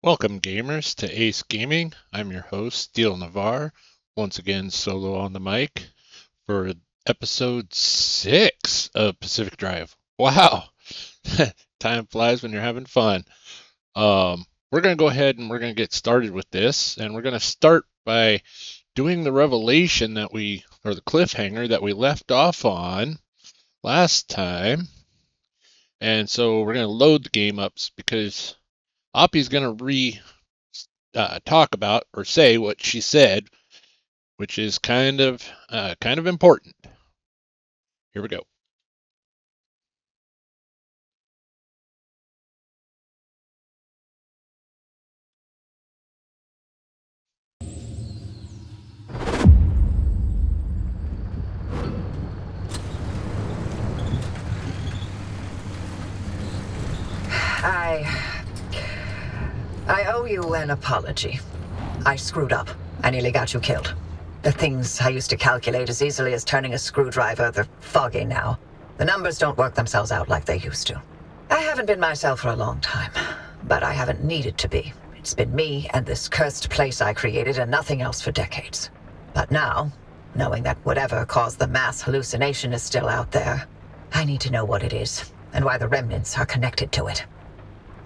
Welcome, gamers, to Ace Gaming. I'm your host, Steel Navarre, once again solo on the mic for episode 6 of Pacific Drive. Wow, time flies when you're having fun. We're going to go ahead and we're going to get started with this, and we're going to start by doing the revelation that or the cliffhanger that we left off on last time. And so we're going to load the game up because Oppie's going to talk about or say what she said, which is kind of important. Here we go. I owe you an apology. I screwed up. I nearly got you killed. The things I used to calculate as easily as turning a screwdriver, they're foggy now. The numbers don't work themselves out like they used to. I haven't been myself for a long time, but I haven't needed to be. It's been me and this cursed place I created and nothing else for decades. But now, knowing that whatever caused the mass hallucination is still out there, I need to know what it is and why the remnants are connected to it.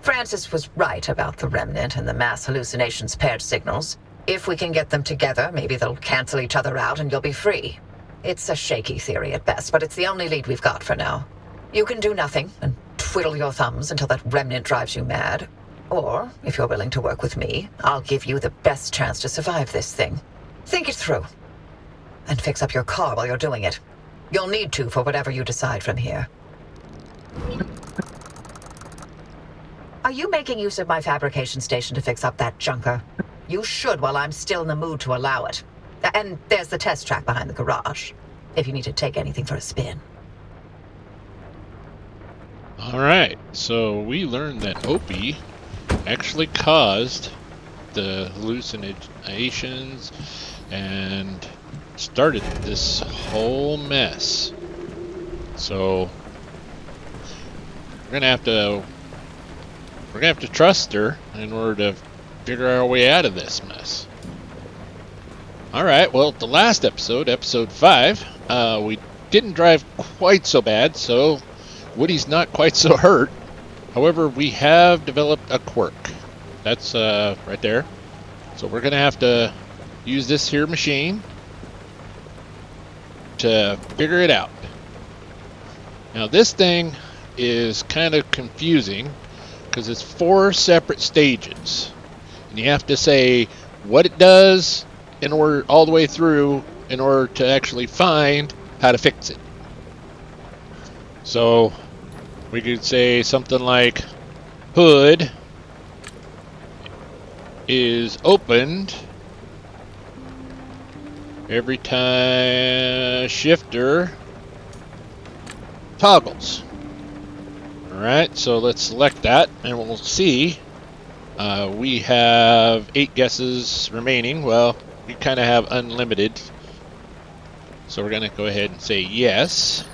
Francis was right about the remnant and the mass hallucinations' paired signals. If we can get them together, maybe they'll cancel each other out and you'll be free. It's a shaky theory at best, but it's the only lead we've got for now. You can do nothing and twiddle your thumbs until that remnant drives you mad. Or, if you're willing to work with me, I'll give you the best chance to survive this thing. Think it through. And fix up your car while you're doing it. You'll need to for whatever you decide from here. Are you making use of my fabrication station to fix up that junker? You should while I'm still in the mood to allow it. And there's the test track behind the garage, if you need to take anything for a spin. Alright, so we learned that Opie actually caused the hallucinations and started this whole mess. So we're gonna have to trust her in order to figure our way out of this mess. Alright, well, the last episode, episode 5, we didn't drive quite so bad, so Woody's not quite so hurt. However, we have developed a quirk. That's right there. So we're going to have to use this here machine to figure it out. Now, this thing is kind of confusing because it's 4 separate stages, and you have to say what it does in order all the way through in order to actually find how to fix it. So we could say something like hood is opened every time shifter toggles. Alright, so let's select that and we'll see. We have 8 guesses remaining. Well, we kind of have unlimited. So we're going to go ahead and say yes.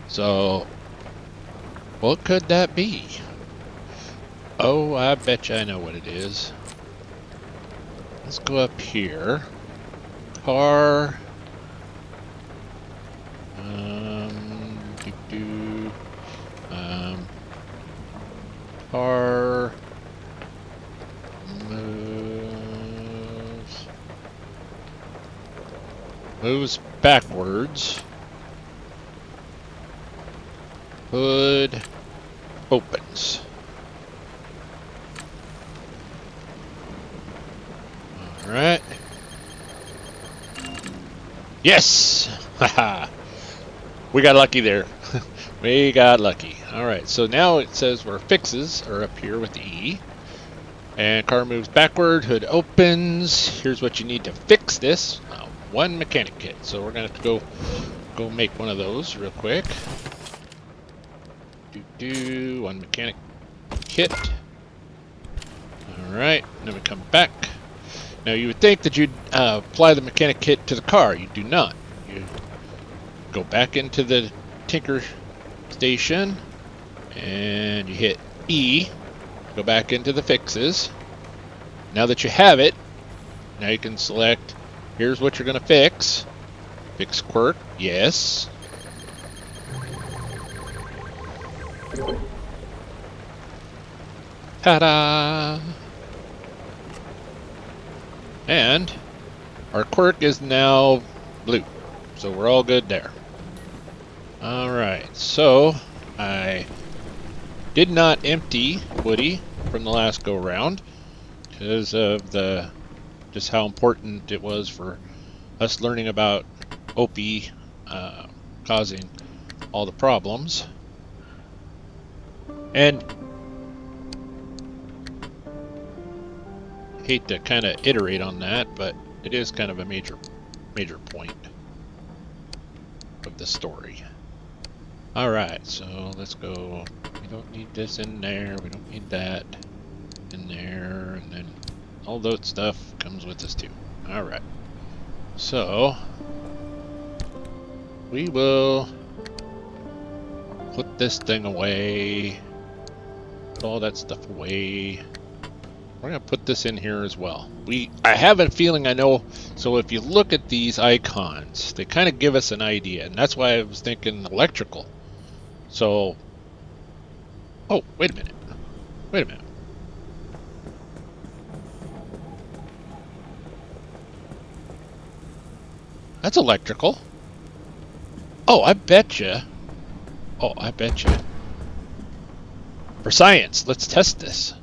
So, what could that be? Oh, I bet you I know what it is. Let's go up here. Car. Car moves backwards. Hood opens. All right. Yes! Haha. We got lucky there. We got lucky. Alright, so now it says where fixes are up here with E. And car moves backward, hood opens. Here's what you need to fix this. 1 mechanic kit. So we're going to have to go make one of those real quick. 1 mechanic kit. Alright, then we come back. Now you would think that you'd apply the mechanic kit to the car. You do not. You go back into the tinker station And you hit E, go back into the fixes. Now that you have it, now you can select, here's what you're going to fix. Fix quirk, yes. Ta-da! And our quirk is now blue, so we're all good there. Alright, so I did not empty Woody from the last go round because of just how important it was for us learning about OP causing all the problems. And hate to kind of iterate on that, but it is kind of a major point of the story. Alright, so let's go. We don't need this in there, we don't need that in there, and then all that stuff comes with us too. Alright, so we will put this thing away, put all that stuff away. We're going to put this in here as well. I have a feeling I know, so if you look at these icons, they kind of give us an idea, and that's why I was thinking electrical. So, oh, wait a minute. Wait a minute. That's electrical. Oh, I betcha. Oh, I betcha. For science, let's test this.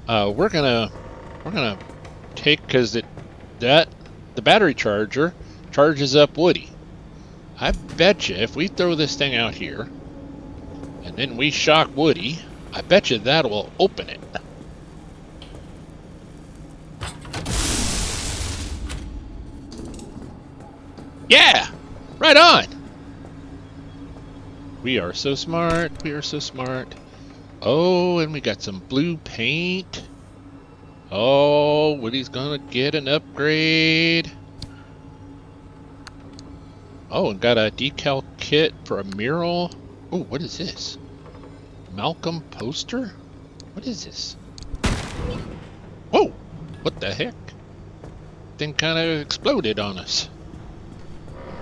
We're gonna take, because the battery charger charges up Woody. I betcha if we throw this thing out here and then we shock Woody, I betcha that will open it. Yeah, right on. We are so smart. We are so smart. Oh, and we got some blue paint. Oh, Woody's gonna get an upgrade. Oh, and got a decal kit for a mural. Oh, what is this? Malcolm poster? What is this? Whoa! What the heck? Thing kind of exploded on us.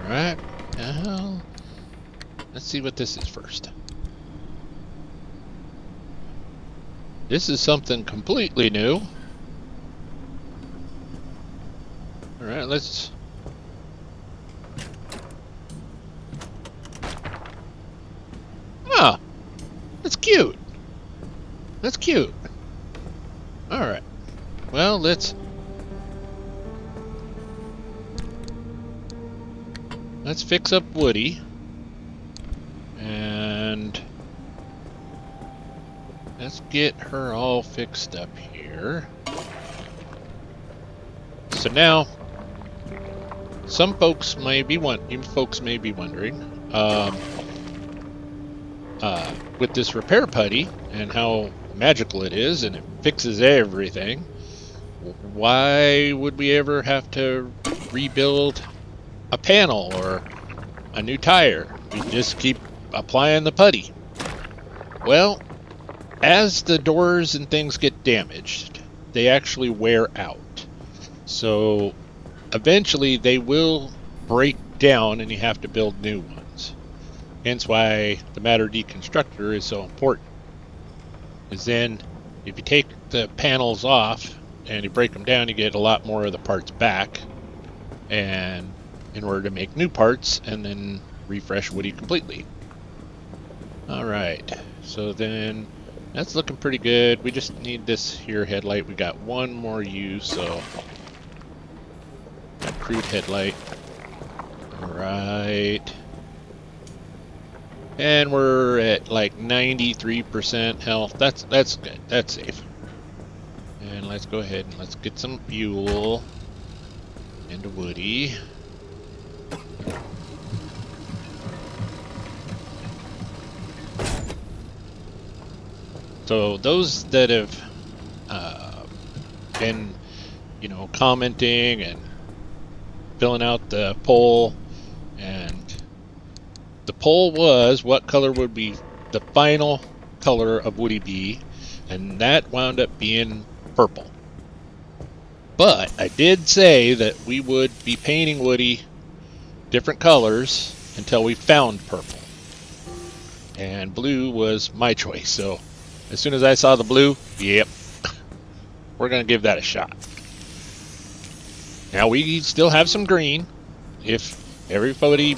Alright, now let's see what this is first. This is something completely new. Alright, let's... Ah! That's cute! That's cute! Alright. Well, let's fix up Woody. And let's get her all fixed up here. So now, you folks may be wondering, with this repair putty and how magical it is and it fixes everything, why would we ever have to rebuild a panel or a new tire? We just keep applying the putty. Well, as the doors and things get damaged, they actually wear out. So eventually they will break down and you have to build new ones. Hence why the matter deconstructor is so important. Because then if you take the panels off and you break them down, you get a lot more of the parts back. And in order to make new parts and then refresh Woody completely. Alright, so then that's looking pretty good. We just need this here headlight. We got one more use, so that crude headlight. Alright. And we're at like 93% health. That's good. That's safe. And let's go ahead and let's get some fuel into Woody. So those that have been, commenting and filling out the poll and the poll was what color would be the final color of Woody be, and that wound up being purple. But I did say that we would be painting Woody different colors until we found purple. And blue was my choice, so as soon as I saw the blue, yep, we're going to give that a shot. Now we still have some green. If everybody,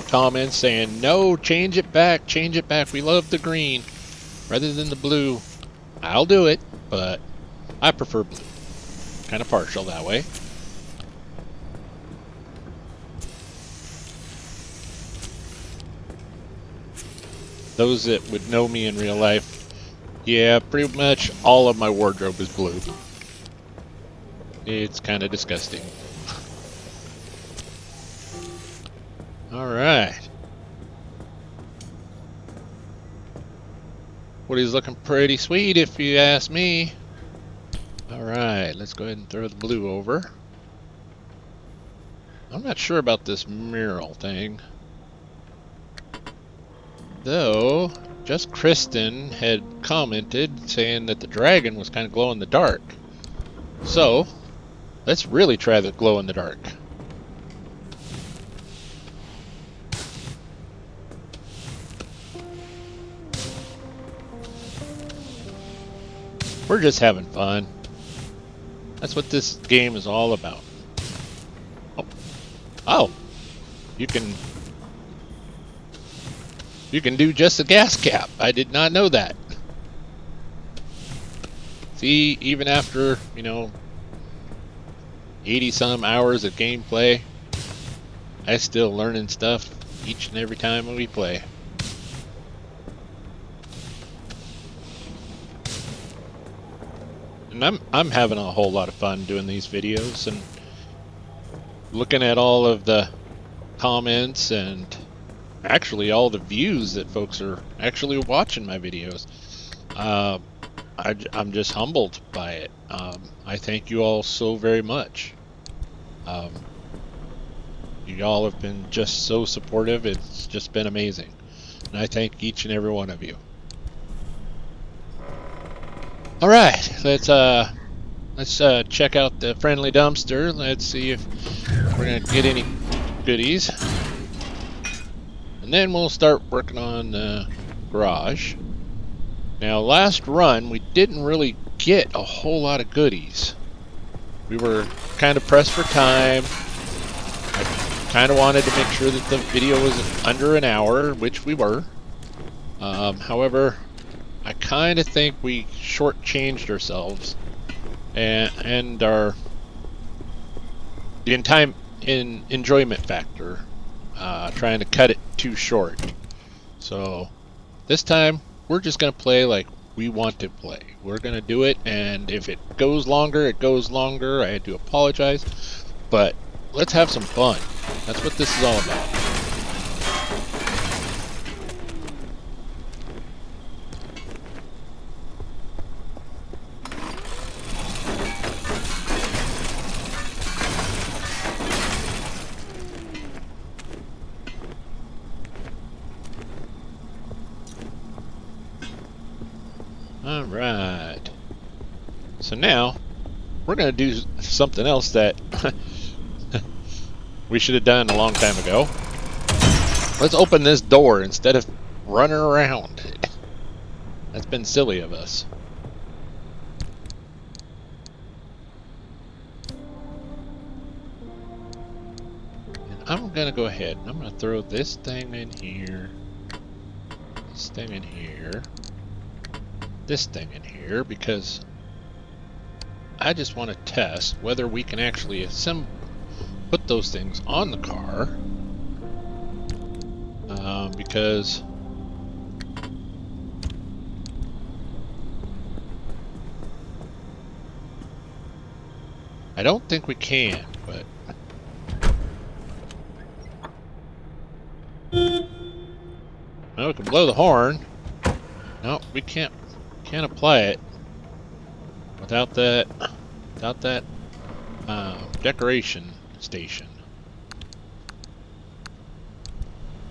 comments saying, no, change it back, we love the green rather than the blue, I'll do it, but I prefer blue. Kind of partial that way. Those that would know me in real life, yeah, pretty much all of my wardrobe is blue. It's kind of disgusting. Alright. Woody's looking pretty sweet if you ask me. Alright, let's go ahead and throw the blue over. I'm not sure about this mural thing. Though, just Kristen had commented saying that the dragon was kind of glow in the dark. So, let's really try the glow in the dark. We're just having fun. That's what this game is all about. Oh, you can do just a gas cap. I did not know that. See, even after, 80 some hours of gameplay, I still learning stuff each and every time we play. And I'm having a whole lot of fun doing these videos and looking at all of the comments and actually all the views that folks are actually watching my videos. I'm just humbled by it. I thank you all so very much. You all have been just so supportive. It's just been amazing. And I thank each and every one of you. All right, let's check out the friendly dumpster. Let's see if we're gonna get any goodies, and then we'll start working on the garage. Now, last run we didn't really get a whole lot of goodies. We were kind of pressed for time. I kind of wanted to make sure that the video was under an hour, which we were. However, I kind of think we shortchanged ourselves and our enjoyment factor, trying to cut it too short. So this time we're just gonna play like we want to play. We're gonna do it, and if it goes longer, it goes longer. I do apologize, but let's have some fun. That's what this is all about. Alright, so now we're going to do something else that we should have done a long time ago. Let's open this door instead of running around. That's been silly of us. And I'm going to go ahead and I'm going to throw this thing in here, this thing in here, this thing in here, because I just want to test whether we can actually put those things on the car, because I don't think we can, but no, we can blow the horn. No, we can't apply it without that decoration station.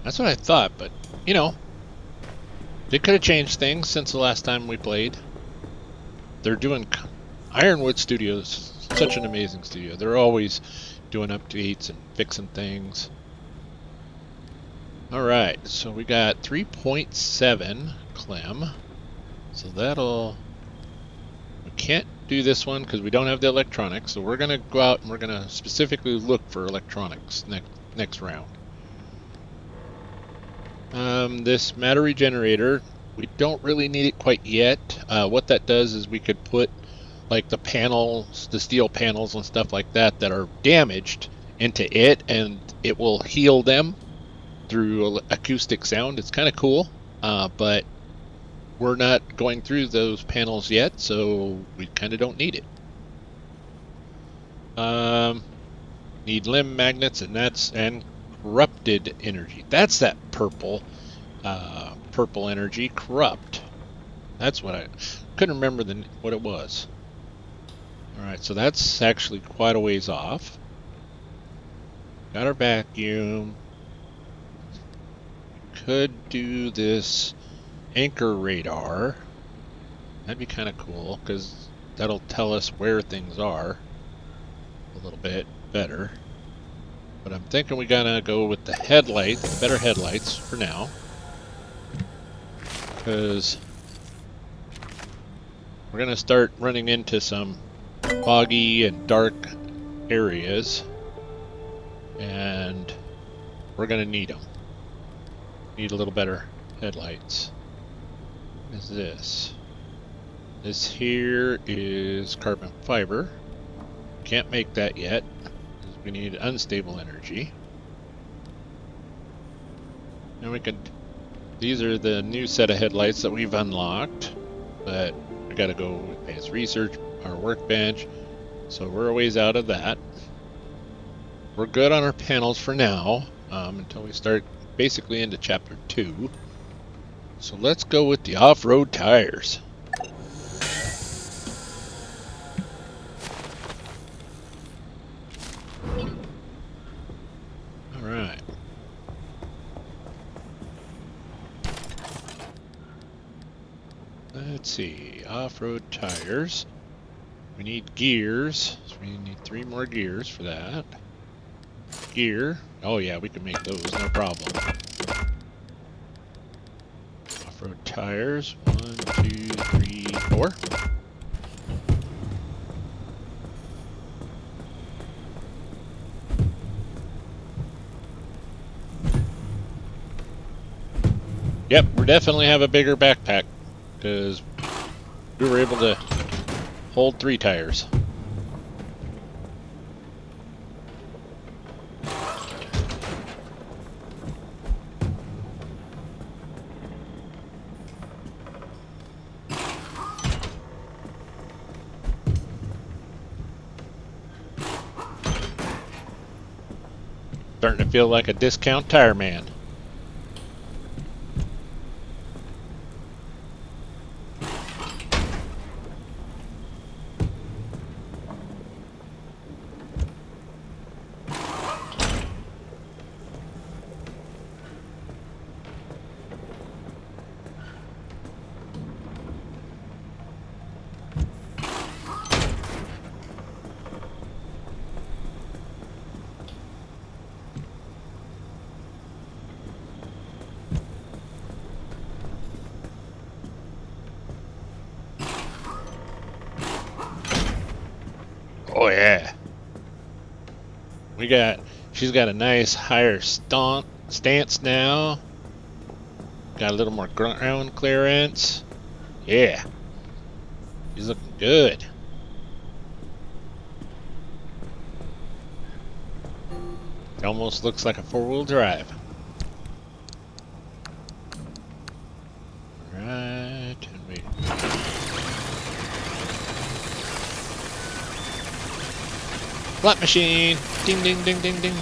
That's what I thought, but, you know, they could have changed things since the last time we played. They're doing... Ironwood Studios, such an amazing studio. They're always doing updates and fixing things. Alright, so we got 3.7 Clem. So that'll... We can't do this one because we don't have the electronics, so we're going to go out and we're going to specifically look for electronics next round. This matter regenerator, we don't really need it quite yet. What that does is we could put like the panels, the steel panels and stuff like that that are damaged into it, and it will heal them through acoustic sound. It's kind of cool, but we're not going through those panels yet, so we kind of don't need it. Need limb magnets, and corrupted energy. That's that purple energy, corrupt. That's what I couldn't remember what it was. All right, so that's actually quite a ways off. Got our vacuum. Could do this anchor radar. That'd be kind of cool because that'll tell us where things are a little bit better. But I'm thinking we gotta go with the headlights, the better headlights for now, because we're gonna start running into some foggy and dark areas, and we're gonna need them. Need a little better headlights. What is this? This here is carbon fiber. Can't make that yet. We need unstable energy. And we could... These are the new set of headlights that we've unlocked. But we gotta go advanced research, our workbench. So we're a ways out of that. We're good on our panels for now. Until we start basically into chapter 2. So let's go with the off-road tires. Alright. Let's see. Off-road tires. We need gears. So we need 3 more gears for that. Gear. Oh yeah, we can make those, no problem. Off-road tires. 1, 2, 3, 4. Yep, we definitely have a bigger backpack because we were able to hold 3 tires. Starting to feel like a discount tire man. Oh yeah. She's got a nice higher stance now. Got a little more ground clearance. Yeah. She's looking good. It almost looks like a 4-wheel drive. Right, and we... Slot machine! Ding ding ding ding ding!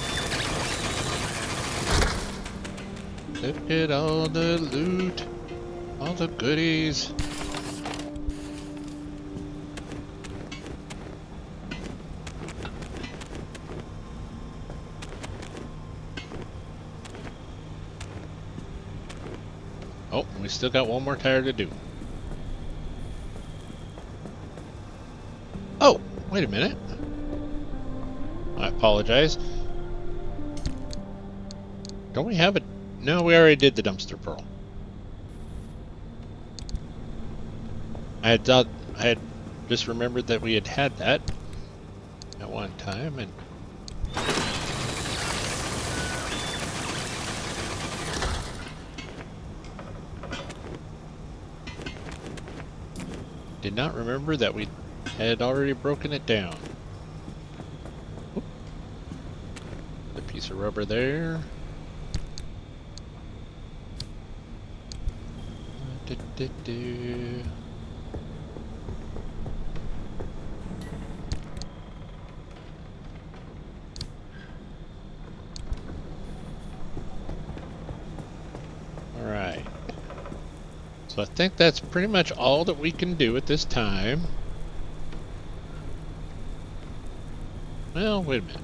Look at all the loot! All the goodies! Oh, we still got one more tire to do. Oh, wait a minute. I apologize. Don't we have it? No, we already did the dumpster pearl. I had just remembered that we had that at one time, and did not remember that we had already broken it down. Oop. The piece of rubber there. Alright. So I think that's pretty much all that we can do at this time. Well, wait a minute.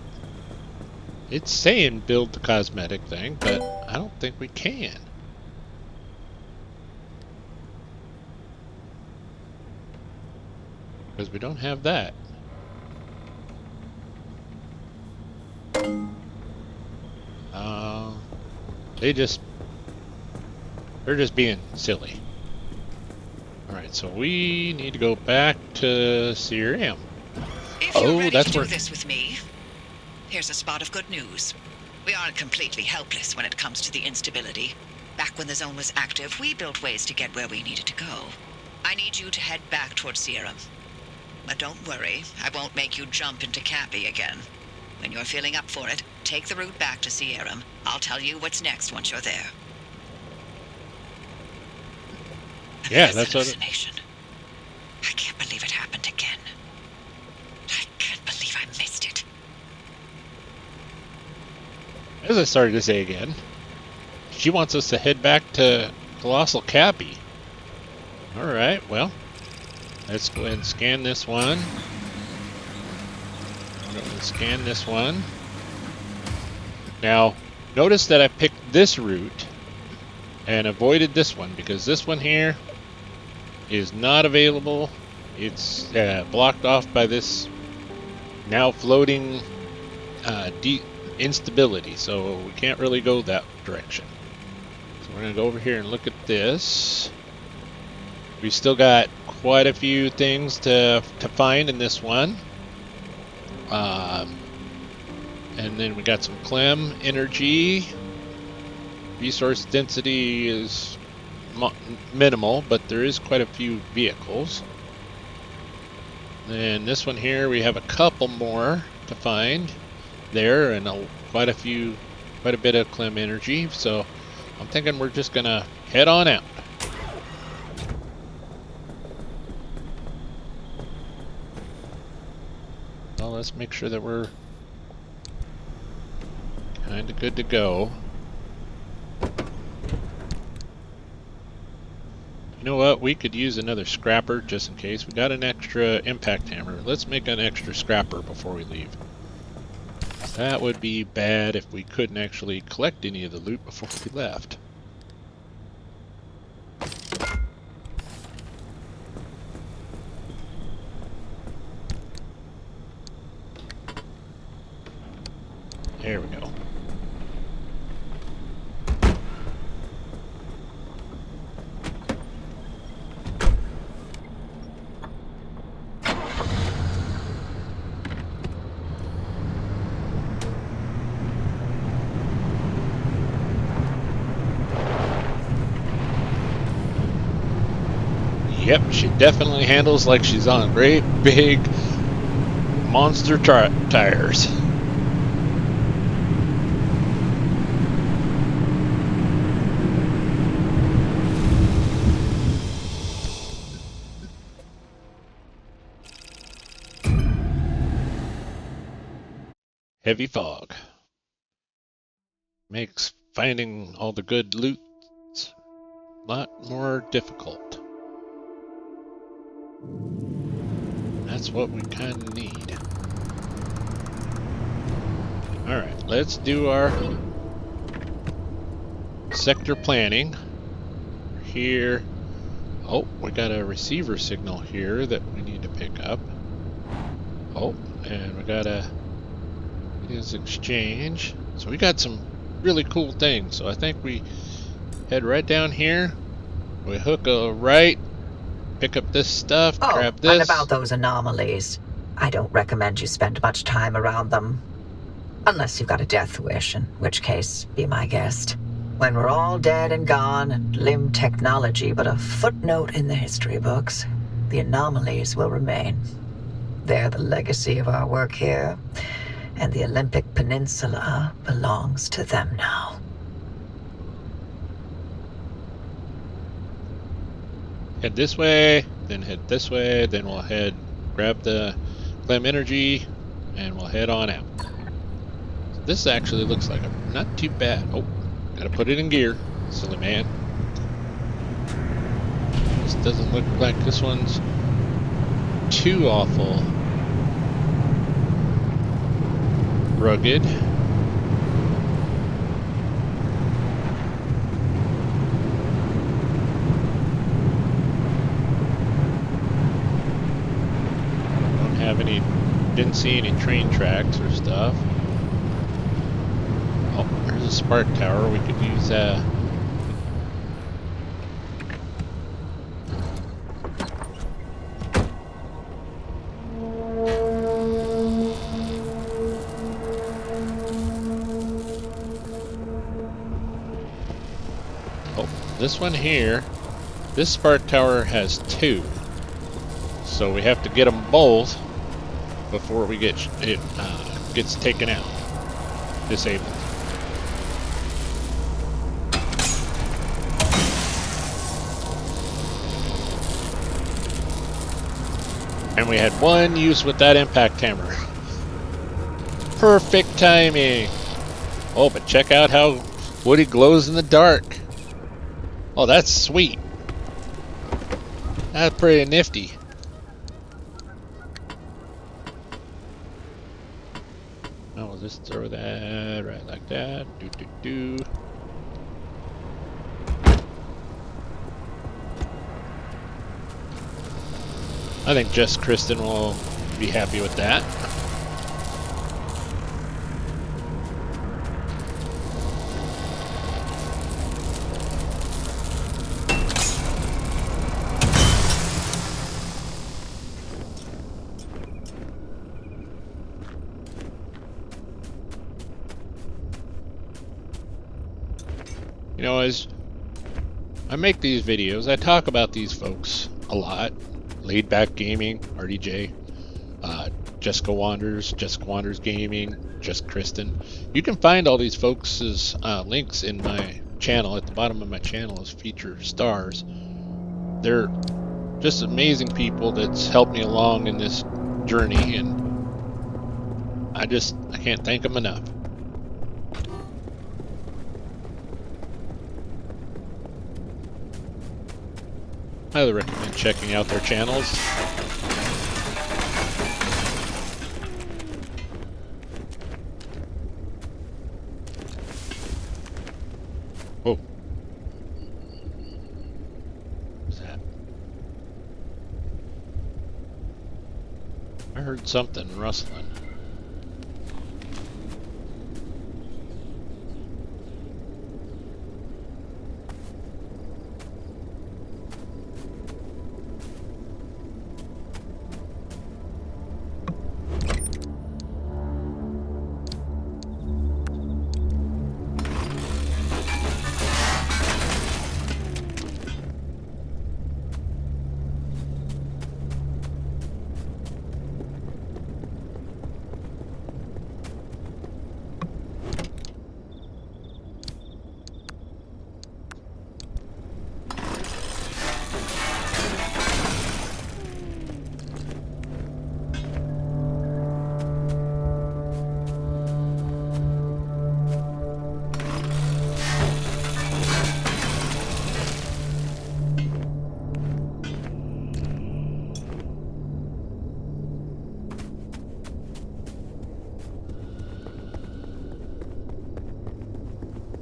It's saying build the cosmetic thing, but I don't think we can. Because we don't have that. They're just being silly. Alright, so we need to go back to CRM. If you're ready to do this with me, here's a spot of good news. We aren't completely helpless when it comes to the instability. Back when the zone was active, we built ways to get where we needed to go. I need you to head back towards Sierra. But don't worry, I won't make you jump into Cappy again. When you're feeling up for it, take the route back to Sierra. I'll tell you what's next once you're there. Yeah, that's what hallucination. I can't believe it happened again. I can't believe I missed it. As I started to say again, she wants us to head back to Colossal Cappy. Alright, well, let's go ahead and scan this one. I'm going to scan this one. Now, notice that I picked this route and avoided this one because this one here is not available. It's blocked off by this now floating instability, so we can't really go that direction. So we're going to go over here and look at this. We still got quite a few things to find in this one. And then we got some Clem energy. Resource density is minimal, but there is quite a few vehicles. Then this one here, we have a couple more to find there, and quite a bit of Clem energy. So I'm thinking we're just gonna head on out. Well, let's make sure that we're kind of good to go. You know what? We could use another scrapper just in case. We got an extra impact hammer. Let's make an extra scrapper before we leave. That would be bad if we couldn't actually collect any of the loot before we left. There we go. Yep, she definitely handles like she's on great big monster tires. Heavy fog makes finding all the good loot a lot more difficult. That's what we kind of need. Alright, let's do our sector planning. here. Oh, we got a receiver signal here that we need to pick up. Oh, and we got a his exchange. So we got some really cool things. So I think we head right down here. We hook a right, pick up this stuff, Oh, grab and this. about those anomalies. I don't recommend you spend much time around them. Unless you've got a death wish, in which case, be my guest. When we're all dead and gone, and limb technology but a footnote in the history books, the anomalies will remain. They're the legacy of our work here, and the Olympic Peninsula belongs to them now. Head this way, then head this way, then we'll head, grab the Clem Energy, and we'll head on out. So this actually looks like a not too bad. Oh, gotta put it in gear, silly man. This doesn't look like this one's too awful rugged. Didn't see any train tracks or stuff. Oh, there's a spark tower. We could use that. Oh, this one here. This spark tower has 2. So we have to get them both before we get it gets taken out, disabled. And we had 1 use with that impact hammer. Perfect timing. Oh, but check out how Woody glows in the dark. Oh, that's sweet. That's pretty nifty. Just throw that right like that. Do. I think just Kristen will be happy with that. You know, as I make these videos, I talk about these folks a lot. Laid Back Gaming, RDJ, Jessica Wanders Gaming, Just Kristen. You can find all these folks' links in my channel. At the bottom of my channel is feature stars. They're just amazing people that's helped me along in this journey, and I can't thank them enough. I highly recommend checking out their channels. Oh. What's that? I heard something rustling.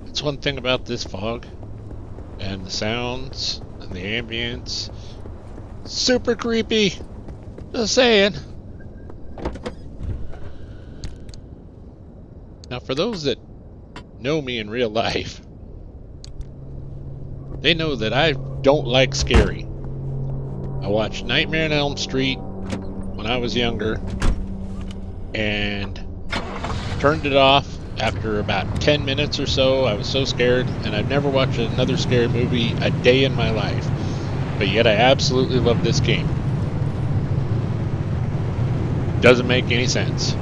That's one thing about this fog and the sounds and the ambience. Super creepy. Just saying. Now, for those that know me in real life, they know that I don't like scary. I watched Nightmare on Elm Street when I was younger and turned it off after about 10 minutes or so. I was so scared, and I've never watched another scary movie a day in my life. But yet I absolutely love this game. Doesn't make any sense.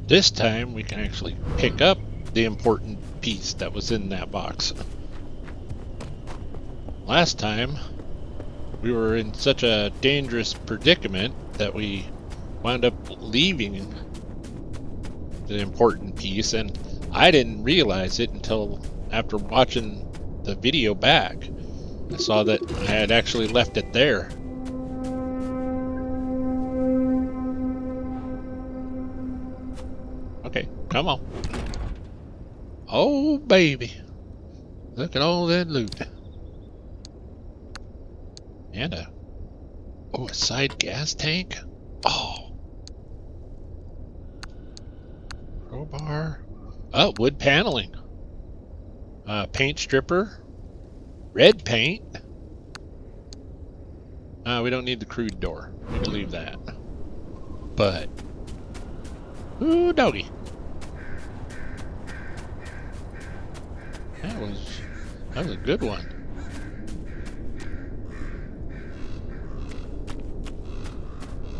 This time we can actually pick up the important piece that was in that box. Last time we were in such a dangerous predicament that we wound up leaving the important piece, and I didn't realize it until after watching the video back. I saw that I had actually left it there. Okay, come on. Oh, baby. Look at all that loot. And a side gas tank? Oh. Crowbar. Oh, wood paneling. Paint stripper. Red paint. We don't need the crude door. We can leave that. But, ooh, doggy. That was a good one.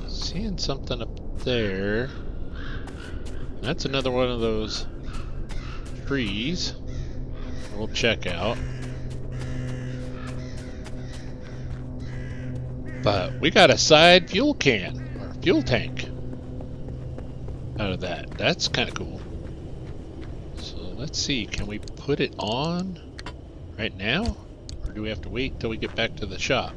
Seeing something up there. That's another one of those trees we'll check out. But we got a side fuel can, or fuel tank, out of that. That's kind of cool. So let's see, can we put it on right now? Or do we have to wait till we get back to the shop?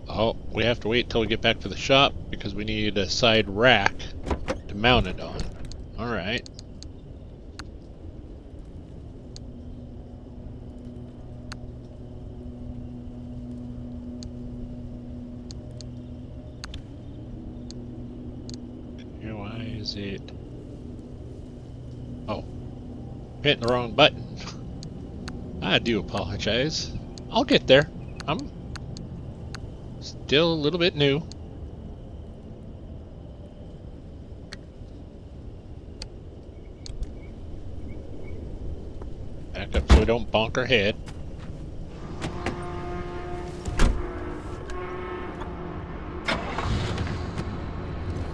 Oh, we have to wait till we get back to the shop because we need a side rack to mount it on. Alright. Why is it... Oh. Hitting the wrong button. I do apologize. I'll get there. I'm still a little bit new. Back up so we don't bonk our head.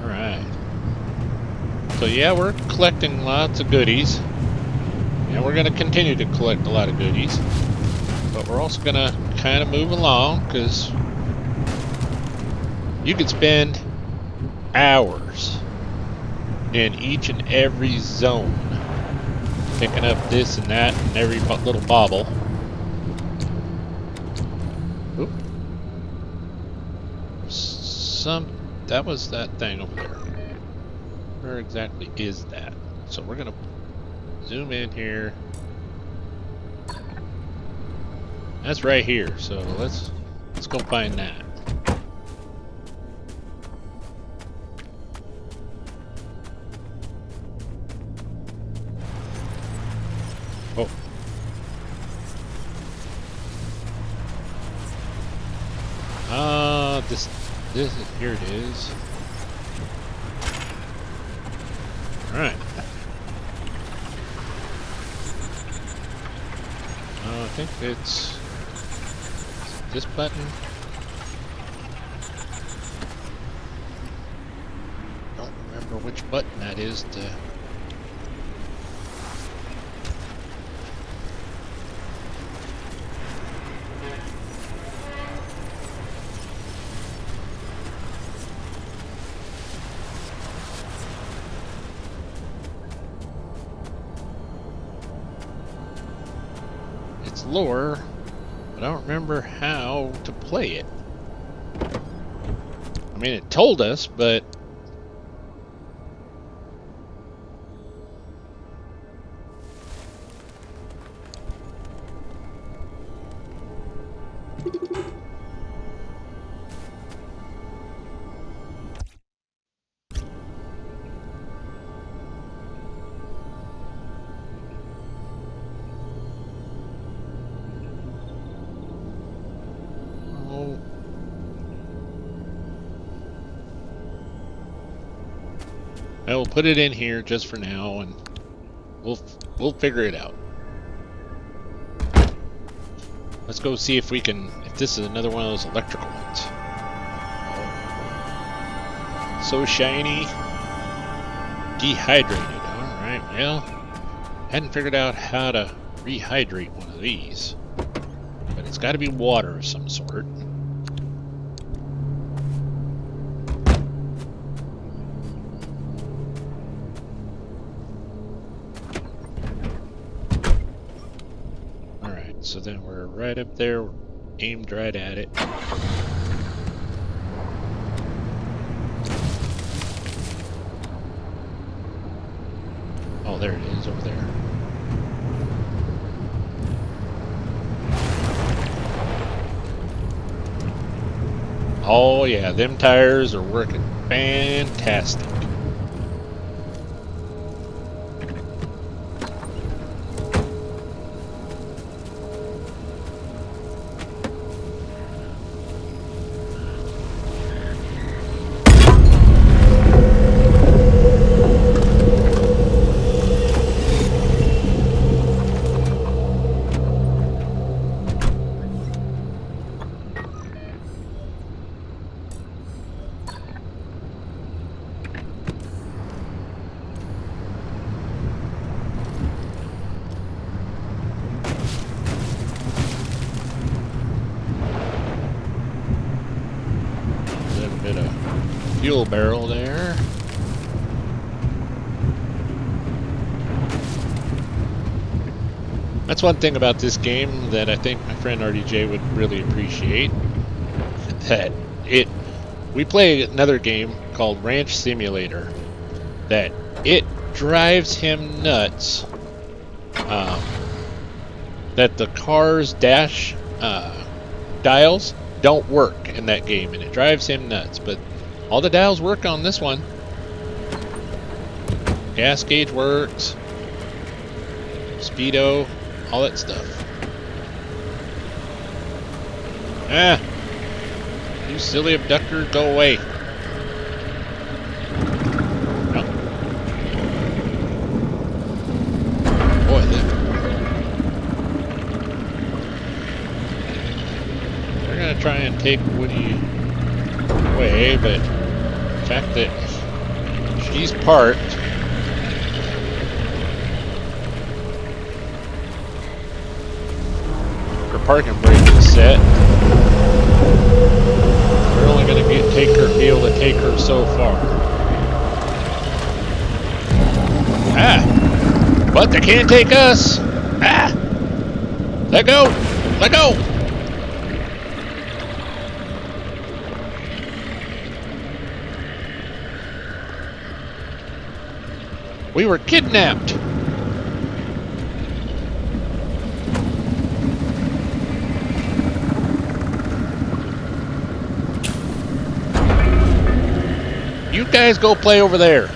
Alright. So yeah, we're collecting lots of goodies. And we're going to continue to collect a lot of goodies. But we're also going to kind of move along because you could spend hours in each and every zone picking up this and that and every little bauble. Oop. That was that thing over there. Where exactly is that? So we're gonna zoom in here. That's right here. So let's go find that. Oh. This is, here it is. Alright. I think it's this button? Don't remember which button that is to... It's lore, but I don't remember how to play it. I mean, it told us, but... Oh. I will put it in here just for now, and we'll figure it out. Let's go see if we can, if this is another one of those electrical ones. Oh. So shiny. Dehydrated. Alright, well, hadn't figured out how to rehydrate one of these. But it's got to be water of some sort. Alright, so then we're right up there, aimed right at it. Oh, there it is over there. Oh yeah, them tires are working fantastic. Bit of fuel barrel there. That's one thing about this game that I think my friend RDJ would really appreciate. That we play another game called Ranch Simulator. That it drives him nuts. That the car's dash dials don't work in that game, and it drives him nuts, but all the dials work on this one. Gas gauge works, speedo, all that stuff. Ah, you silly abductor, go away. No. Boy, they're gonna try and take Woody away, but the fact that she's parked, her parking brake is set. We're only gonna be able to take her so far. Ah! But they can't take us! Ah! Let go! Let go! We were kidnapped! You guys go play over there.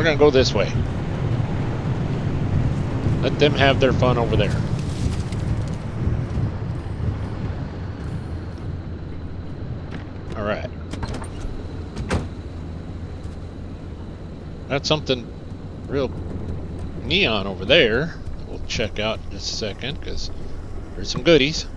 We're gonna go this way. Let them have their fun over there. Alright. That's something real neon over there. We'll check out in just a second, because there's some goodies.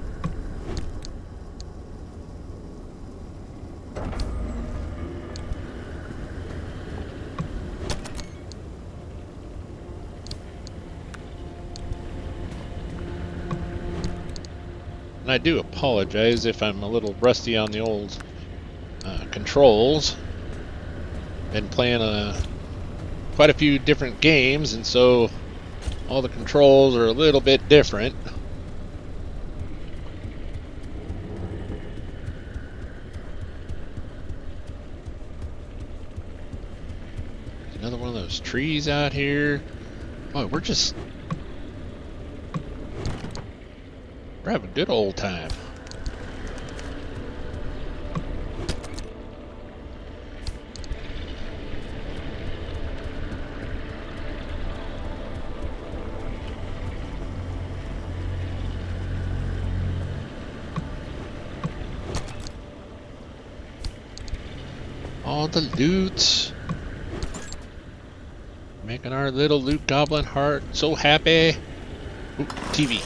And I do apologize if I'm a little rusty on the old controls. Been playing quite a few different games, and so all the controls are a little bit different. There's another one of those trees out here. Boy, we're having a good old time. All the loot. Making our little loot goblin heart so happy. Ooh, TV.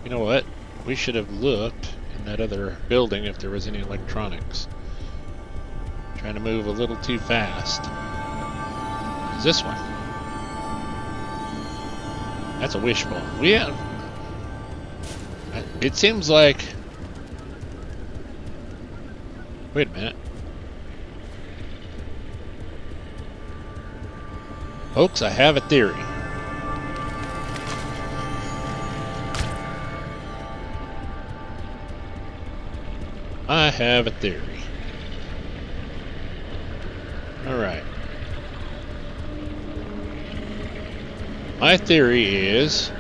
You know what? We should have looked in that other building if there was any electronics. Trying to move a little too fast. Is this one? That's a wishbone. It seems like... Wait a minute. Folks, I have a theory. I have a theory. Alright. My theory is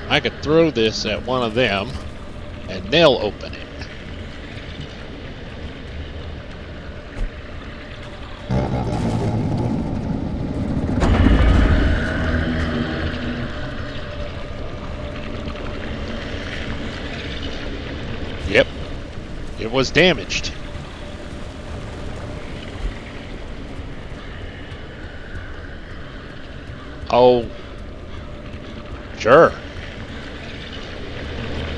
I could throw this at one of them and they'll open it. Yep. It was damaged. Oh. Sure.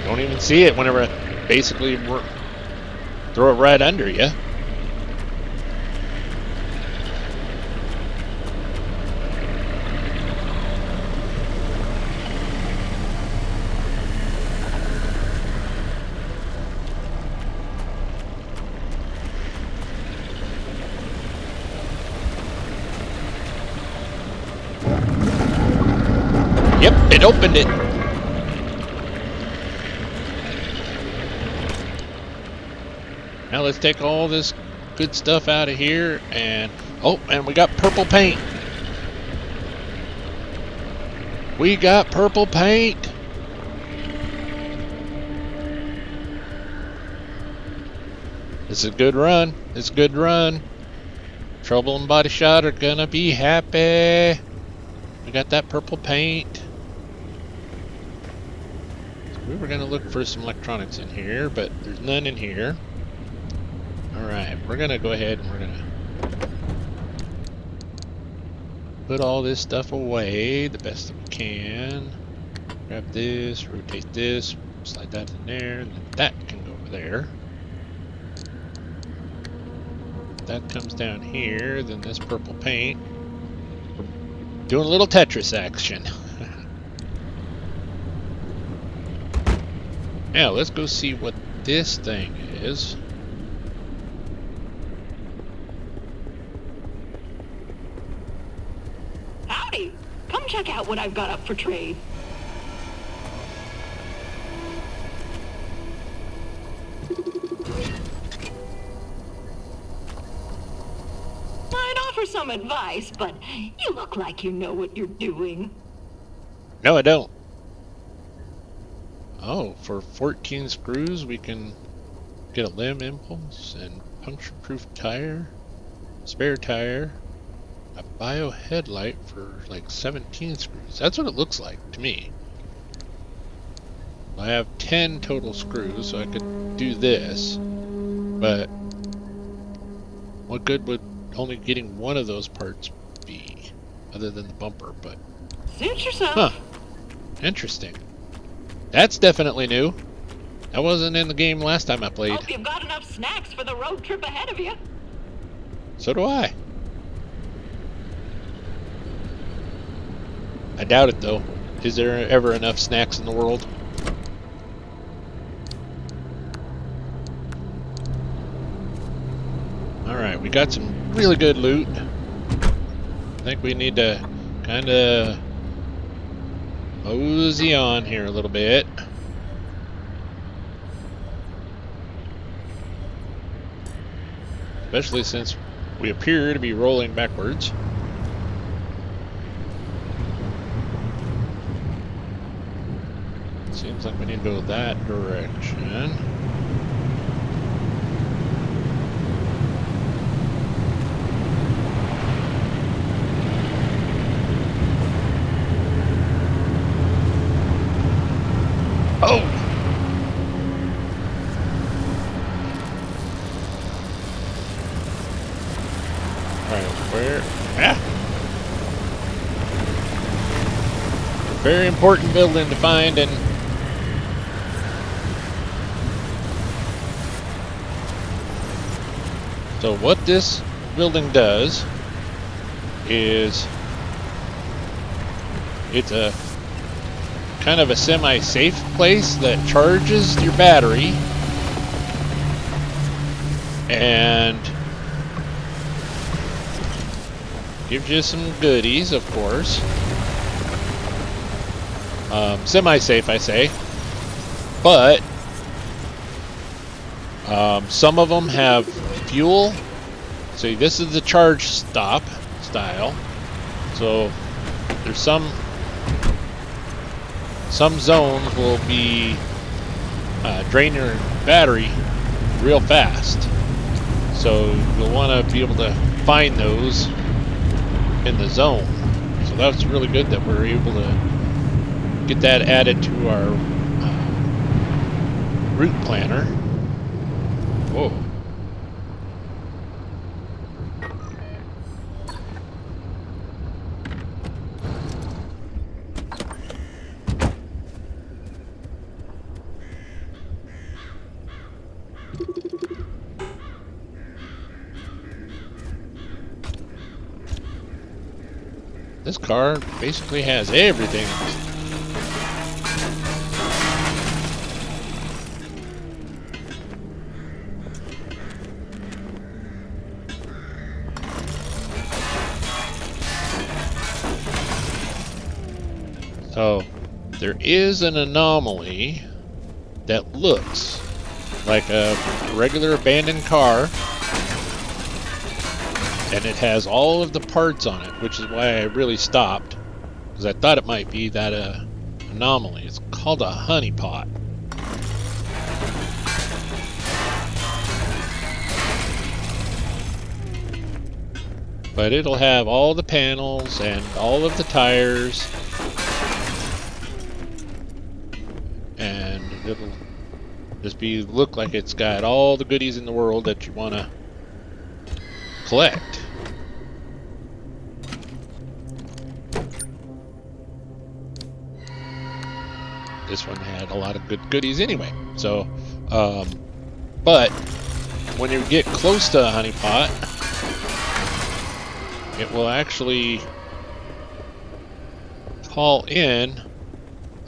Don't even see it whenever I basically throw it right under you. Yep, it opened it. Now let's take all this good stuff out of here and... Oh, and we got purple paint. We got purple paint. This is a good run. It's a good run. Trouble and Body Shot are gonna be happy. We got that purple paint. So we were gonna look for some electronics in here, but there's none in here. Alright, we're gonna go ahead and we're gonna put all this stuff away the best that we can. Grab this, rotate this, slide that in there, and then that can go over there. That comes down here, then this purple paint. We're doing a little Tetris action. Now, let's go see what this thing is. Howdy! Come check out what I've got up for trade. I'd offer some advice, but you look like you know what you're doing. No, I don't. Oh, for 14 screws, we can get a limb impulse and puncture-proof tire, spare tire, a bio headlight for like 17 screws. That's what it looks like to me. I have 10 total screws, so I could do this, but what good would only getting one of those parts be, other than the bumper? But Suit yourself. huh, interesting. That's definitely new. That wasn't in the game last time I played. Hope you've got enough snacks for the road trip ahead of you. So do I. I doubt it though. Is there ever enough snacks in the world? Alright, we got some really good loot. I think we need to kind of mosey on here a little bit. Especially since we appear to be rolling backwards. Seems like we need to go that direction. Oh! Alright, where? Ah! Very important building to find, and so what this building does is it's a kind of a semi-safe place that charges your battery and gives you some goodies, of course. Semi-safe, I say, but some of them have fuel. See, this is the charge stop style. So there's some zones will be drain your battery real fast. So you'll want to be able to find those in the zone. So that's really good that we're able to get that added to our route planner. Whoa. This car basically has everything. So there is an anomaly that looks like a regular abandoned car, and it has all of the parts on it, which is why I really stopped, because I thought it might be that anomaly. It's called a honeypot. But it'll have all the panels and all of the tires, and it'll just look like it's got all the goodies in the world that you want to collect. This one had a lot of good goodies anyway. So, but when you get close to a honeypot, it will actually call in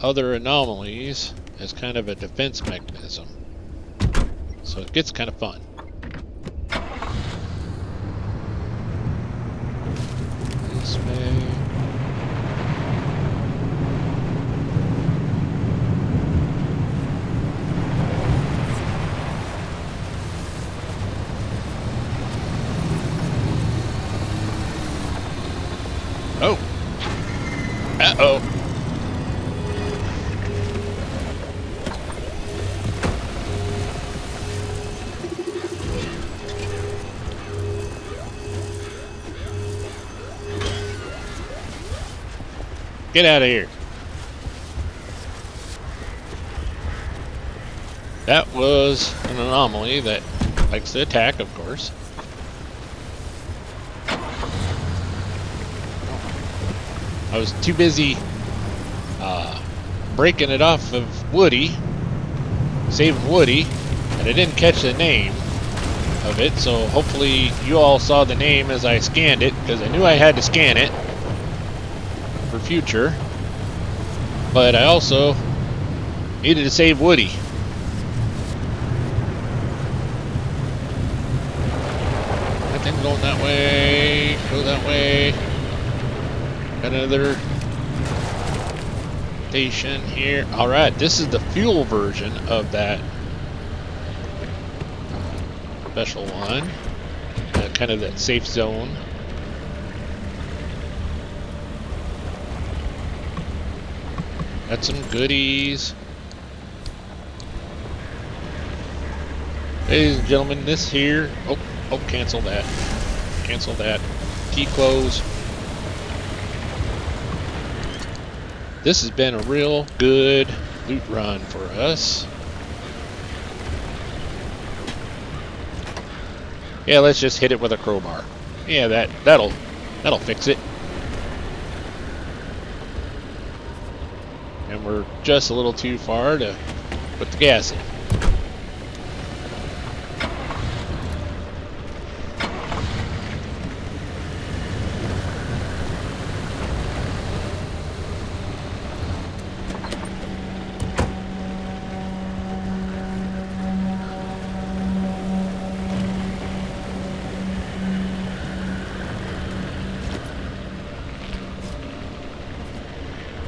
other anomalies as kind of a defense mechanism. So it gets kind of fun. This way. Oh. Uh-oh. Get out of here. That was an anomaly that likes to attack, of course. I was too busy breaking it off of Woody, saving Woody, and I didn't catch the name of it, so hopefully you all saw the name as I scanned it, because I knew I had to scan it for future, but I also needed to save Woody. Nothing going that way, go that way. Got another station here. Alright, this is the fuel version of that special one. Kind of that safe zone. Got some goodies. Ladies and gentlemen, this here... Oh, cancel that. Cancel that. T-close. This has been a real good loot run for us. Yeah, let's just hit it with a crowbar. Yeah, that'll fix it. And we're just a little too far to put the gas in.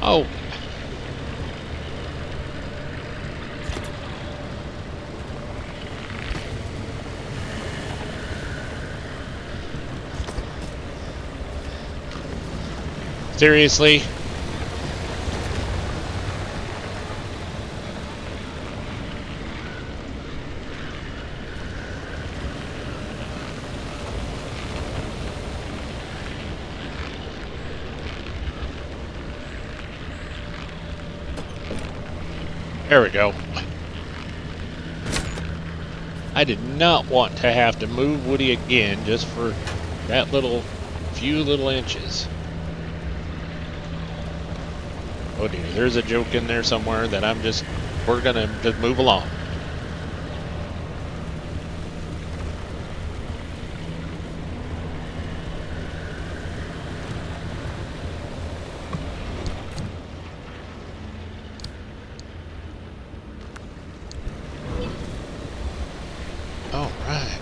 Oh. Seriously? There we go. I did not want to have to move Woody again just for that few little inches. Oh dear, there's a joke in there somewhere that we're gonna just move along. Alright.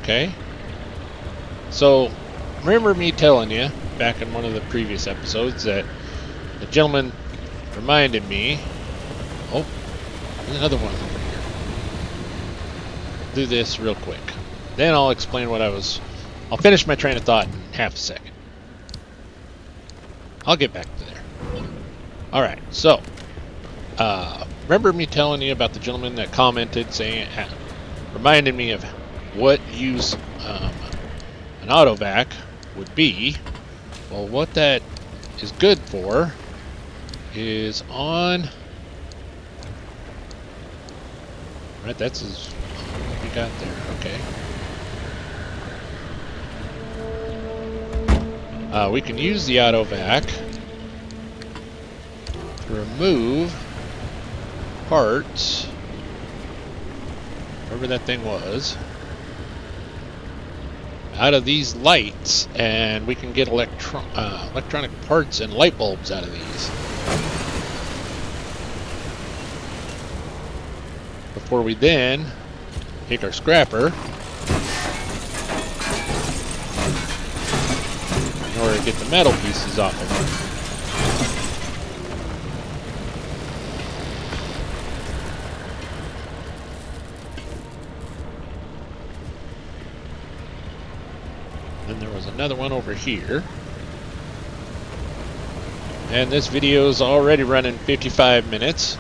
Okay. So, remember me telling you back in one of the previous episodes that the gentleman reminded me... Oh, there's another one over here. Do this real quick. Then I'll explain what I'll finish my train of thought in half a second. I'll get back to there. Alright, so... remember me telling you about the gentleman that commented saying... reminded me of what use an autovac would be. Well, what that is good for is on... Right, that's what we got there, okay. We can use the autovac to remove parts, wherever that thing was, out of these lights, and we can get electronic parts and light bulbs out of these. Before we then take our scrapper in order to get the metal pieces off of it. Then there was another one over here. And this video is already running 55 minutes.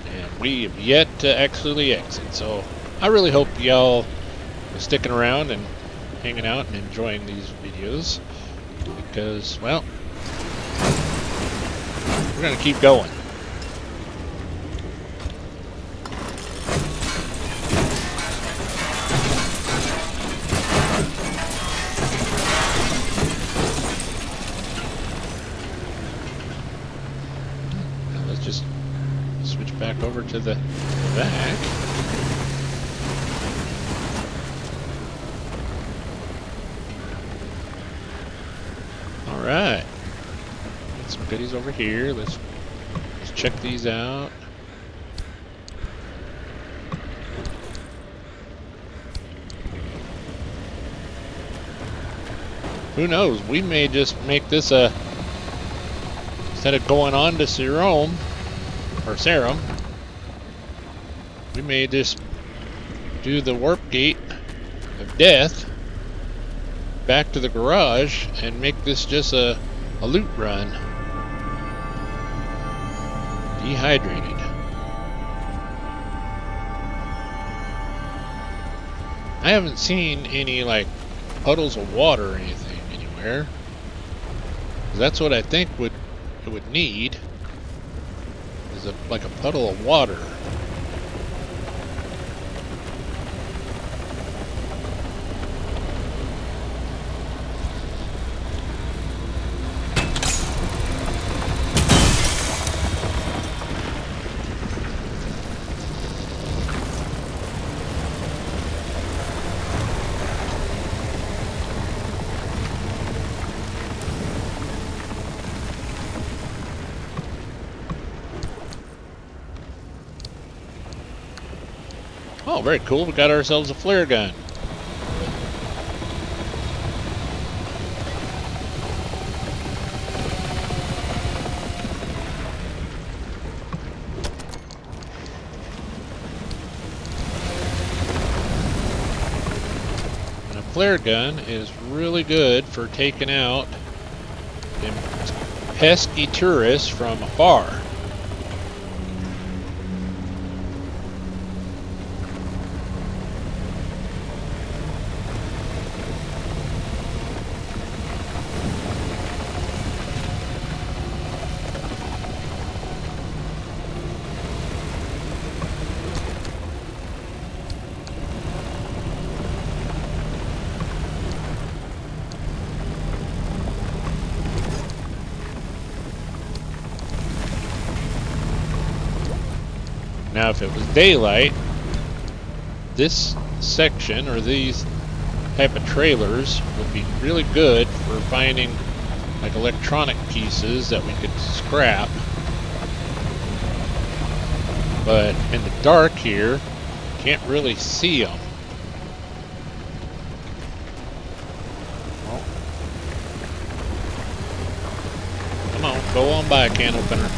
And we have yet to actually exit. So I really hope y'all are sticking around and hanging out and enjoying these videos. Because, well, gonna keep going. Now let's just switch back over to the back. All right. Got some goodies over here. Let's check these out. Who knows? We may just make this a, instead of going on to Serum, or Serum, we may just do the warp gate of death back to the garage and make this just a loot run. Dehydrated. I haven't seen any like puddles of water or anything anywhere. That's what I think it would need, is like a puddle of water. Oh, very cool. We got ourselves a flare gun. And a flare gun is really good for taking out them pesky tourists from afar. Now, if it was daylight, this section or these type of trailers would be really good for finding like electronic pieces that we could scrap. But in the dark here, can't really see them. Well, come on, go on by, can opener.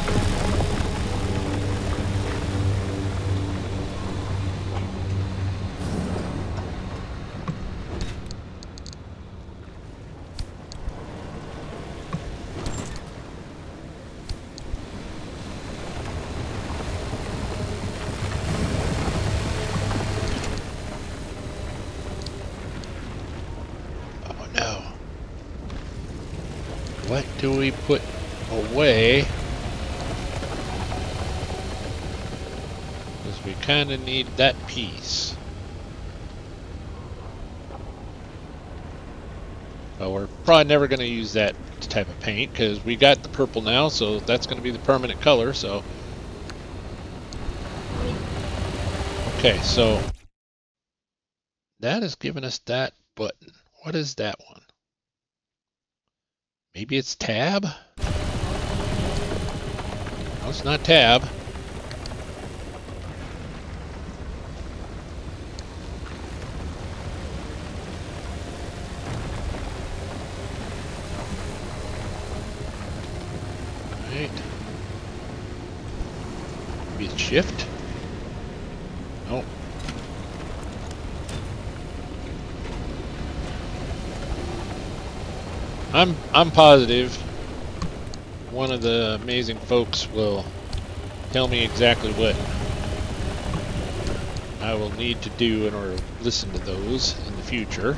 What do we put away? Because we kind of need that piece. Well, we're probably never going to use that type of paint because we got the purple now, so that's going to be the permanent color. So, okay, so that has given us that button. What is that one? Maybe it's tab? No, it's not tab. Right. Maybe it's shift? No. I'm positive one of the amazing folks will tell me exactly what I will need to do in order to listen to those in the future.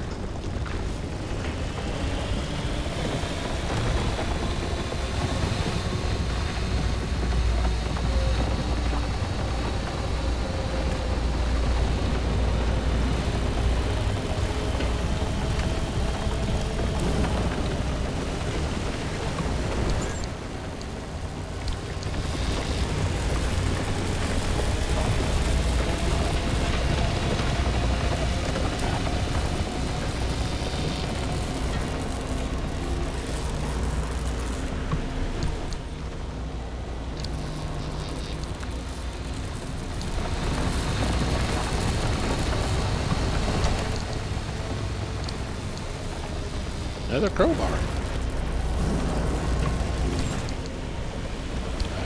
Another crowbar.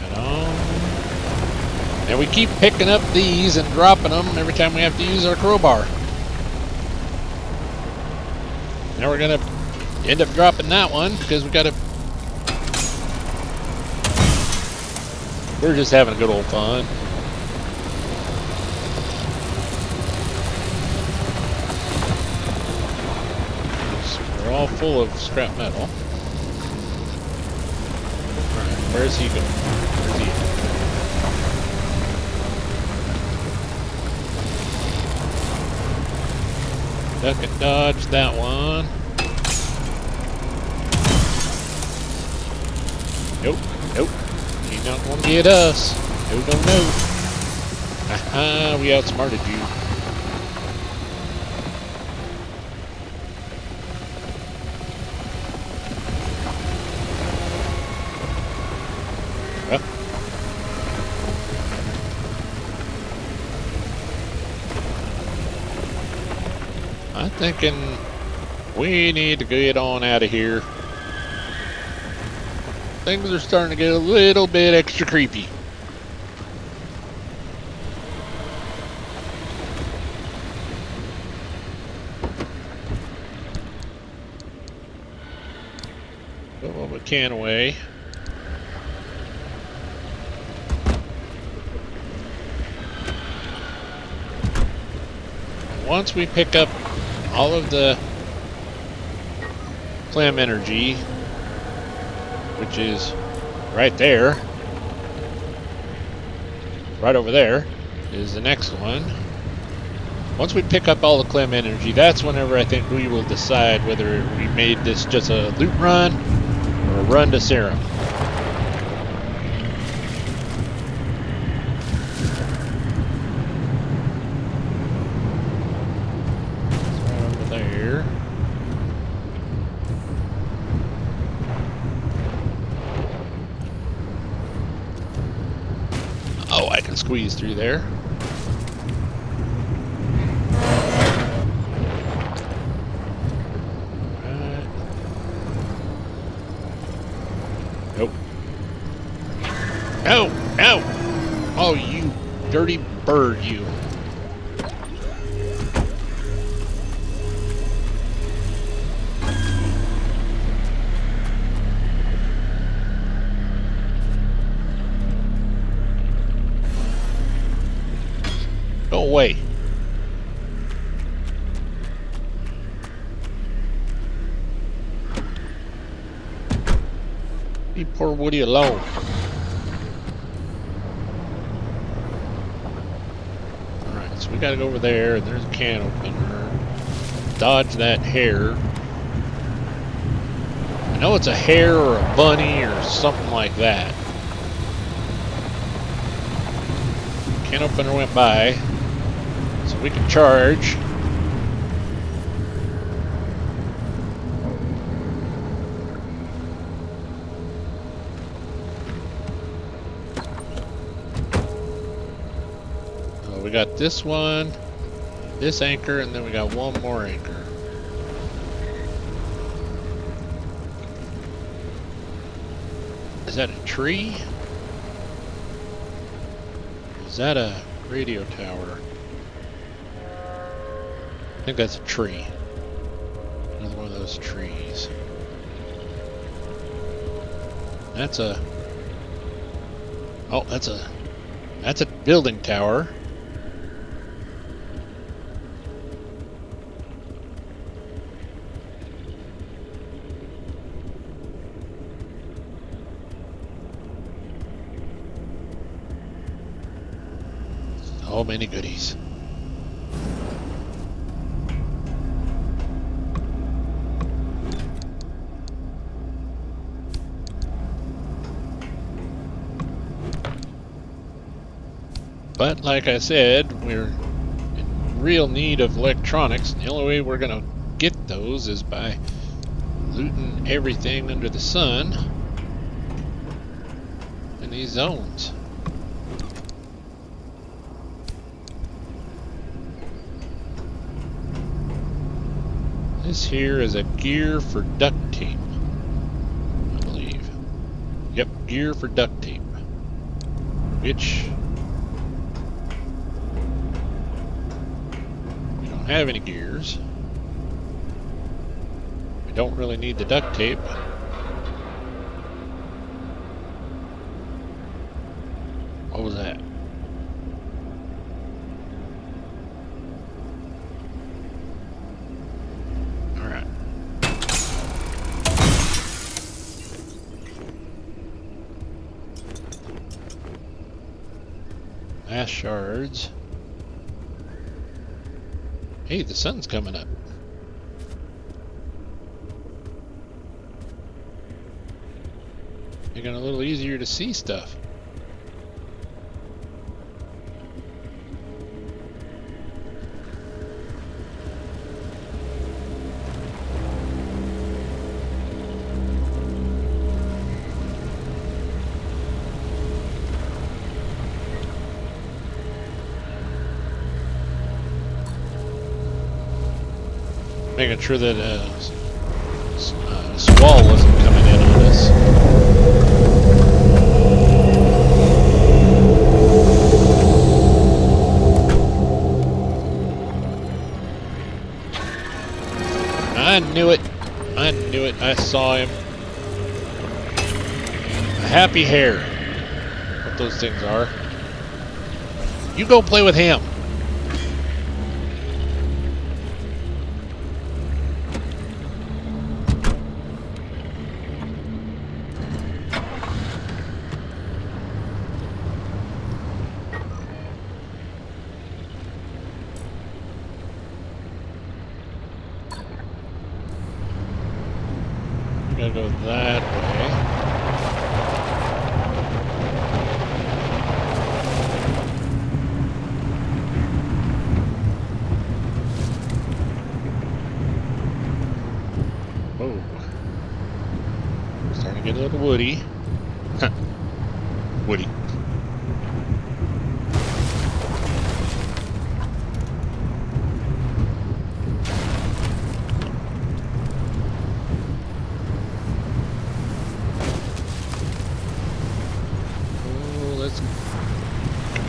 Right on. And we keep picking up these and dropping them every time we have to use our crowbar. Now we're gonna end up dropping that one because we gotta. We're just having a good old fun. We're all full of scrap metal. Alright, where's he going? Where's he at? Duck and dodge that one. Nope, nope. He's not gonna get us. No, no, no. Aha, we outsmarted you. Well. I'm thinking we need to get on out of here. Things are starting to get a little bit extra creepy. Put what we can away. Once we pick up all of the clam energy, which is right there, right over there, is the next one. Once we pick up all the clam energy, that's whenever I think we will decide whether we made this just a loot run or a run to serum. Oh, I can squeeze through there. Right. Nope. No! No! Oh, you dirty bird, you. Go away. Leave poor Woody alone. Alright, so we gotta go over there, and there's a can opener. Dodge that hare. I know it's a hare or a bunny or something like that. Can opener went by. So we can charge. We got this one, this anchor, and then we got one more anchor. Is that a tree? Is that a radio tower? I think that's a tree. Another one of those trees. That's a... Oh, that's a building tower. So many goodies. But like I said, we're in real need of electronics, and the only way we're gonna get those is by looting everything under the sun in these zones. This here is a gear for duct tape, I believe. Yep, gear for duct tape. Which we don't have any gears. We don't really need the duct tape. What was that? Alright. Mass shards. Hey, the sun's coming up. Making it a little easier to see stuff. Making sure that squall wasn't coming in on us. I knew it. I knew it. I saw him. A happy hare. What those things are. You go play with him. Gotta go that way. Oh. Starting to get a little woody. Woody.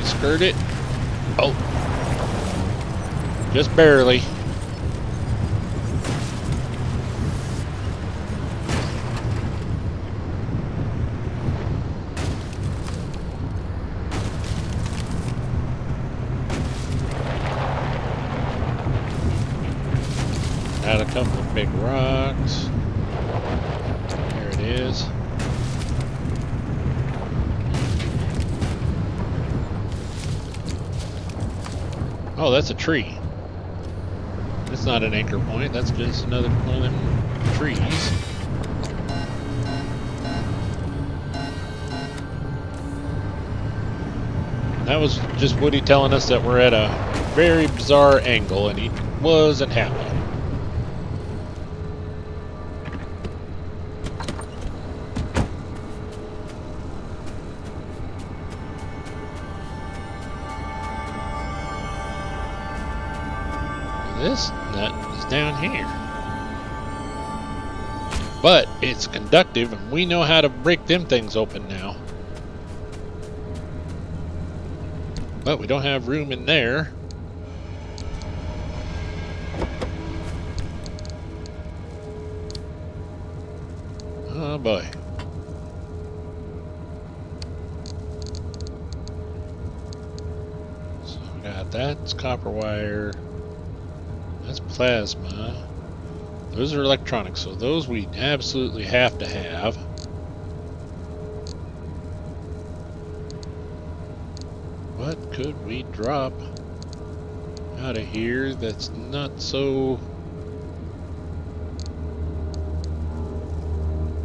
Skirt it. Oh. Just barely. Had a couple of big rocks. There it is. Oh, that's a tree. That's not an anchor point. That's just another one of them trees. That was just Woody telling us that we're at a very bizarre angle, and he wasn't happy. This nut is down here. But it's conductive, and we know how to break them things open now. But we don't have room in there. Oh boy. So we got that's copper wire. That's plasma. Those are electronics, so those we absolutely have to have. What could we drop out of here that's not so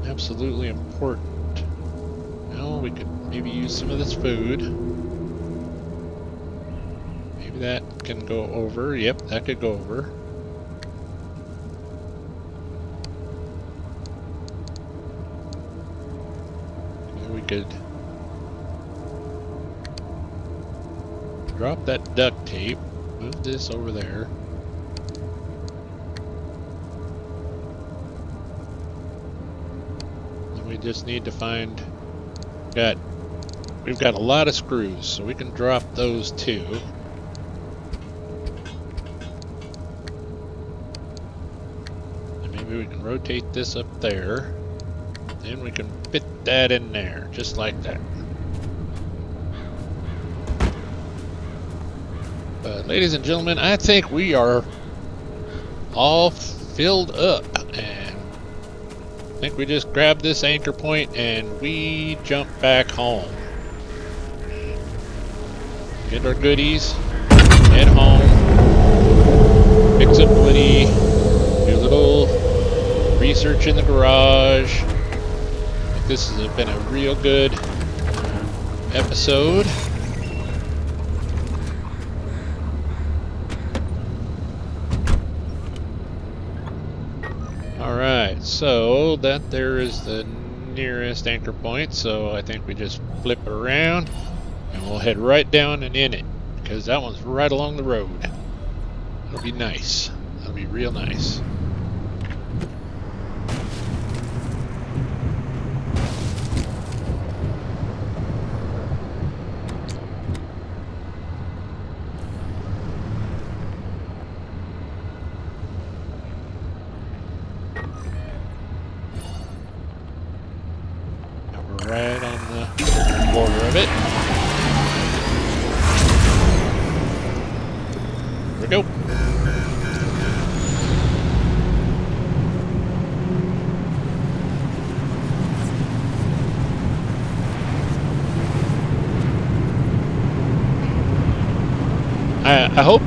absolutely important? Well, we could maybe use some of this food. Maybe that can go over. Yep, that could go over. Maybe we could drop that duct tape, move this over there. we just need to find... We've got a lot of screws, so we can drop those too. And maybe we can rotate this up there. Then we can fit that in there, just like that. But ladies and gentlemen, I think we are all filled up, and I think we just grab this anchor point and we jump back home. Get our goodies, head home, fix up Woody, do a little research in the garage. This has been a real good episode. Alright, so that there is the nearest anchor point, so I think we just flip it around and we'll head right down and in it, because that one's right along the road. That'll be nice. That'll be real nice. Right on the border of it. Here we go. I hope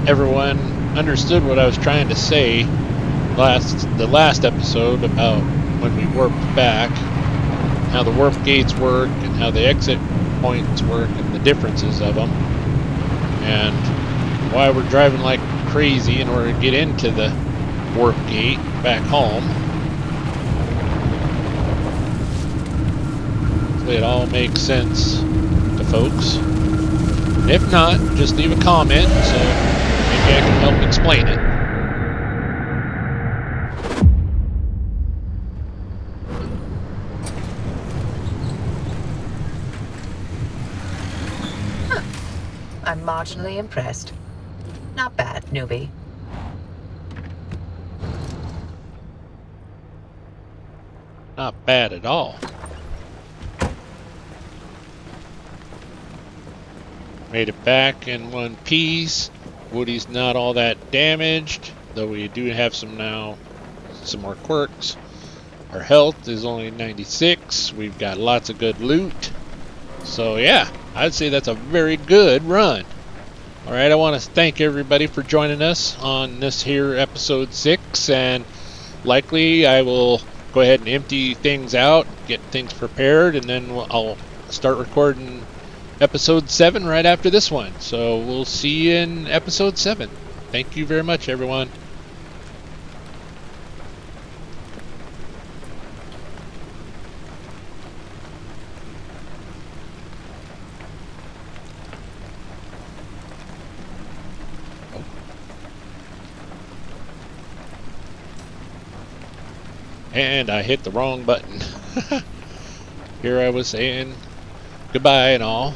everyone understood what I was trying to say the last episode about when we warped back. How the warp gates work and how the exit points work and the differences of them, and why we're driving like crazy in order to get into the warp gate back home. Hopefully it all makes sense to folks. And if not, just leave a comment so maybe I can help explain it. I'm marginally impressed. Not bad, newbie. Not bad at all. Made it back in one piece. Woody's not all that damaged, though we do have some more quirks. Our health is only 96. We've got lots of good loot. So yeah, I'd say that's a very good run. Alright, I want to thank everybody for joining us on this here episode 6, and likely I will go ahead and empty things out, get things prepared, and then I'll start recording episode 7 right after this one. So we'll see you in episode 7. Thank you very much, everyone. And I hit the wrong button. Here I was saying goodbye and all.